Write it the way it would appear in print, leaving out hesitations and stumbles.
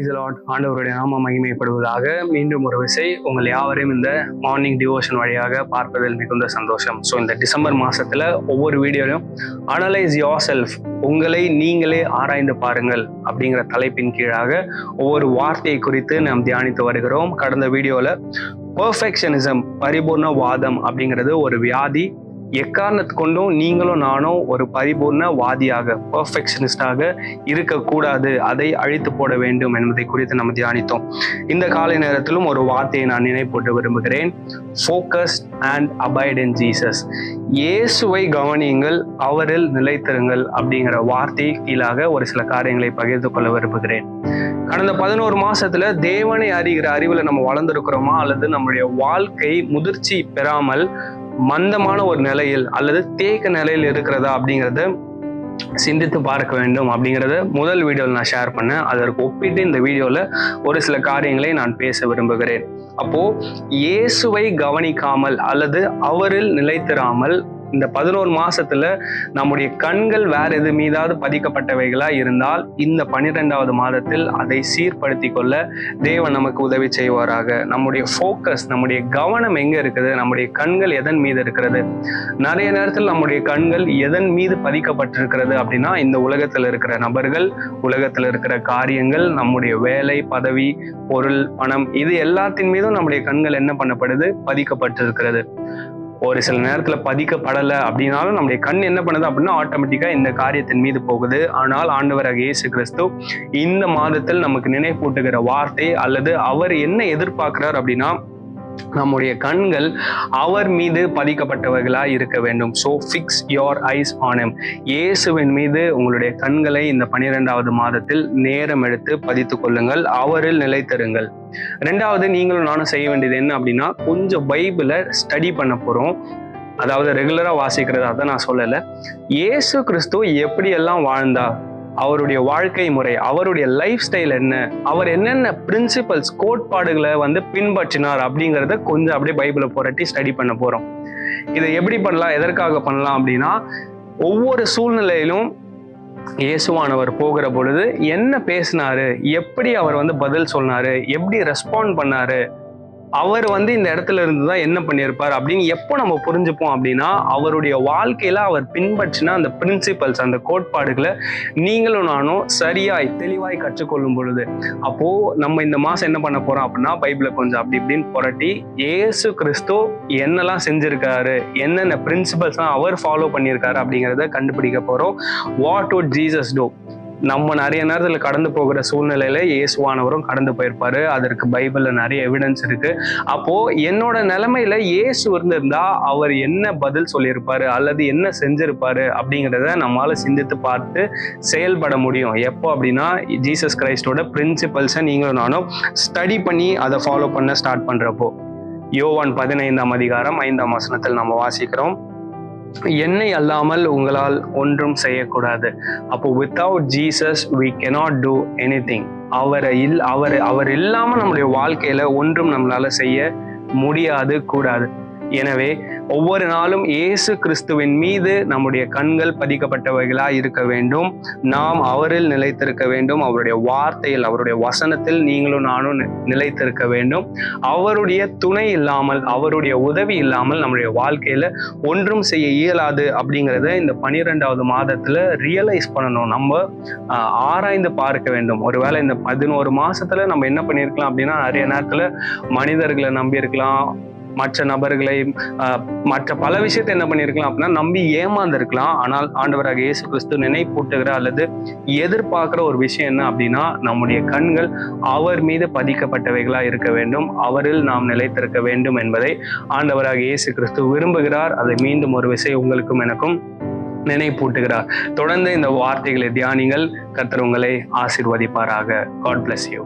Praise the Lord. ஆண்டவருடைய நாம மகிமைப்படுவதாக. மீண்டும் ஒரு விசை உங்கள் யாவரையும் இந்த மார்னிங் டிவோஷன் வழியாக பார்ப்பதில் மிகுந்த சந்தோஷம். ஸோ இந்த டிசம்பர் மாசத்துல ஒவ்வொரு வீடியோலையும் அனலைஸ் யோர் செல்ஃப், உங்களை நீங்களே ஆராய்ந்து பாருங்கள் அப்படிங்கிற தலைப்பின் கீழாக ஒவ்வொரு வார்த்தையை குறித்து நாம் தியானித்து வருகிறோம். கடந்த வீடியோல பெர்ஃபெக்ஷனிசம், பரிபூர்ணவாதம் அப்படிங்கிறது ஒரு வியாதி. எக்காரணத்து கொண்டும் நீங்களும் நானும் ஒரு பரிபூர்ண வாதியாக, பெர்ஃபெக்ஷனிஸ்டாக இருக்கக்கூடாது, அதை அழித்து போட வேண்டும் என்பதை குறித்து நம்ம தியானித்தோம். இந்த காலை நேரத்திலும் ஒரு வார்த்தையை நான் நினைப்பூட்ட விரும்புகிறேன். Focused and abide in Jesus. இயேசுவை கவனியுங்கள், அவரில் நிலைத்திருங்கள் அப்படிங்கிற வார்த்தை கீழாக ஒரு சில காரியங்களை பகிர்ந்து கொள்ள விரும்புகிறேன். கடந்த 11 மாசத்துல தேவனை அறிகிற அறிவுல நம்ம வளர்ந்திருக்கிறோமா, அல்லது நம்முடைய வாழ்க்கை முதிர்ச்சி பெறாமல் மந்தமான ஒரு நிலையில் அல்லது தேக்க நிலையில் இருக்கிறதா அப்படிங்கிறத சிந்தித்து பார்க்க வேண்டும் அப்படிங்கிறத முதல் வீடியோவில் நான் ஷேர் பண்ணேன். அதற்கு ஒப்பிட்டு இந்த வீடியோல ஒரு சில காரியங்களை நான் பேச விரும்புகிறேன். அப்போ இயேசுவை கவனிக்காமல் அல்லது அவரில் நிலைத்திராமல் இந்த 11 மாசத்துல நம்முடைய கண்கள் வேற எது மீதாவது பதிக்கப்பட்டவைகளா இருந்தால் இந்த 12வது மாதத்தில் அதை சீர்படுத்தி கொள்ள தேவன் நமக்கு உதவி செய்வாராக. நம்முடைய ஃபோக்கஸ், நம்முடைய கவனம் எங்க இருக்குது, நம்முடைய கண்கள் எதன் மீது இருக்கிறது? நிறைய நேரத்தில் நம்முடைய கண்கள் எதன் மீது பதிக்கப்பட்டிருக்கிறது அப்படின்னா, இந்த உலகத்துல இருக்கிற நபர்கள், உலகத்துல இருக்கிற காரியங்கள், நம்முடைய வேலை, பதவி, பொருள், பணம், இது எல்லாத்தின் மீதும் நம்முடைய கண்கள் என்ன பண்ணப்படுது, பதிக்கப்பட்டிருக்கிறது. ஒரு சில நேரத்துல பதிக்கப்படலை அப்படின்னாலும் நம்முடைய கண் என்ன பண்ணுது அப்படின்னா ஆட்டோமேட்டிக்கா இந்த காரியத்தின் மீது போகுது. ஆனால் ஆண்டவராகிய இயேசு கிறிஸ்து இந்த மாதத்தில் நமக்கு நினைப்பூட்டுகிற வார்த்தை அல்லது அவர் என்ன எதிர்பார்க்கிறார் அப்படின்னா, நம்முடைய கண்கள் அவர் மீது பதிக்கப்பட்டவர்களா இருக்க வேண்டும். So fix your eyes on him. இயேசுவின் மீது உங்களுடைய கண்களை இந்த 12வது மாதத்தில் நேரம் எடுத்து பதித்துக் கொள்ளுங்கள், அவரில் நிலைத்திருங்கள். ரெண்டாவது, நீங்களும் நானும் செய்ய வேண்டியது என்ன அப்படின்னா, கொஞ்சம் பைபிளை ஸ்டடி பண்ண போறோம். அதாவது ரெகுலரா வாசிக்கிறதா தான் நான் சொல்லலை. இயேசு கிறிஸ்து எப்படியெல்லாம் வாழ்ந்தா, அவருடைய வாழ்க்கை முறை, அவருடைய லைஃப் ஸ்டைல் என்ன, அவர் என்னென்ன பிரின்சிபல்ஸ், கோட்பாடுகளை பின்பற்றினார் அப்படிங்கிறத கொஞ்சம் அப்படியே பைபிளை புரட்டி ஸ்டடி பண்ண போறோம். இதை எப்படி பண்ணலாம், எதற்காக பண்ணலாம் அப்படின்னா, ஒவ்வொரு சூழ்நிலையிலும் இயேசுவானவர் போகிற பொழுது என்ன பேசினாரு, எப்படி அவர் பதில் சொன்னாரு, எப்படி ரெஸ்பாண்ட் பண்ணாரு, அவர் இந்த இடத்துல இருந்துதான் என்ன பண்ணியிருப்பார் அப்படின்னு எப்போ நம்ம புரிஞ்சுப்போம் அப்படின்னா, அவருடைய வாழ்க்கையில அவர் பின்பற்றின அந்த பிரின்சிபல்ஸ், அந்த கோட்பாடுகளை நீங்களும் நானும் சரியாய் தெளிவாய் கற்றுக்கொள்ளும் பொழுது, அப்போ நம்ம இந்த மாசம் என்ன பண்ண போறோம் அப்படின்னா, பைபிளை கொஞ்சம் அப்படி இப்படின்னு புரட்டி இயேசு கிறிஸ்து என்னெல்லாம் செஞ்சிருக்காரு, என்னென்ன பிரின்சிபல்ஸ்லாம் அவர் ஃபாலோ பண்ணியிருக்காரு அப்படிங்கிறத கண்டுபிடிக்க போறோம். What would Jesus two? நம்ம நிறைய நேரத்தில் கடந்து போகிற சூழ்நிலையில இயேசுவானவரும் கடந்து போயிருப்பாரு. அதற்கு பைபிள்ல நிறைய எவிடன்ஸ் இருக்கு. அப்போ என்னோட நிலைமையில இயேசு இருந்திருந்தா அவர் என்ன பதில் சொல்லியிருப்பாரு அல்லது என்ன செஞ்சிருப்பாரு அப்படிங்கிறத நம்மளால சிந்தித்து பார்த்து செயல்பட முடியும். எப்போ அப்படின்னா, ஜீசஸ் கிரைஸ்டோட பிரின்சிபல்ஸை நீங்களும் நானும் ஸ்டடி பண்ணி அதை ஃபாலோ பண்ண ஸ்டார்ட் பண்றப்போ. யோவான் 15ஆம் அதிகாரம் 5ஆம் வசனத்தில் நம்ம வாசிக்கிறோம், என்னை அல்லாமல் உங்களால் ஒன்றும் செய்யக்கூடாது. அப்போ without Jesus we cannot do anything. அவர் இல்லாம நம்முடைய வாழ்க்கையில ஒன்றும் நம்மளால செய்ய முடியாது, கூடாது. எனவே ஒவ்வொரு நாளும் இயேசு கிறிஸ்துவின் மீது நம்முடைய கண்கள் பதிக்கப்பட்டவைகளா இருக்க வேண்டும். நாம் அவரில் நிலைத்திருக்க வேண்டும். அவருடைய வார்த்தையில், அவருடைய வசனத்தில் நீங்களும் நானும் நிலைத்திருக்க வேண்டும். அவருடைய துணை இல்லாமல், அவருடைய உதவி இல்லாமல் நம்முடைய வாழ்க்கையில ஒன்றும் செய்ய இயலாது அப்படிங்கிறத இந்த 12வது மாதத்துல ரியலைஸ் பண்ணணும். நம்ம ஆராய்ந்து பார்க்க வேண்டும். ஒருவேளை இந்த 11 மாசத்துல நம்ம என்ன பண்ணியிருக்கலாம் அப்படின்னா, நிறைய நேரத்துல மனிதர்களை நம்பி இருக்கலாம், மற்ற நபர்களை, மற்ற பல விஷயத்தை என்ன பண்ணியிருக்கலாம் அப்படின்னா நம்பி ஏமாந்துருக்கலாம். ஆனால் ஆண்டவராக இயேசு கிறிஸ்து நினைப்பூட்டுகிற அல்லது எதிர்பார்க்கிற ஒரு விஷயம் என்ன அப்படின்னா, நம்முடைய கண்கள் அவர் மீது பதிக்கப்பட்டவைகளா இருக்க வேண்டும், அவரில் நாம் நிலைத்திருக்க வேண்டும் என்பதை ஆண்டவராக இயேசு கிறிஸ்து விரும்புகிறார். அதை மீண்டும் ஒரு விஷயம் உங்களுக்கும் எனக்கும் நினைப்பூட்டுகிறார். தொடர்ந்து இந்த வார்த்தைகளை தியானிங்கள். கர்த்தர் உங்களை ஆசீர்வதிப்பாராக. God bless you.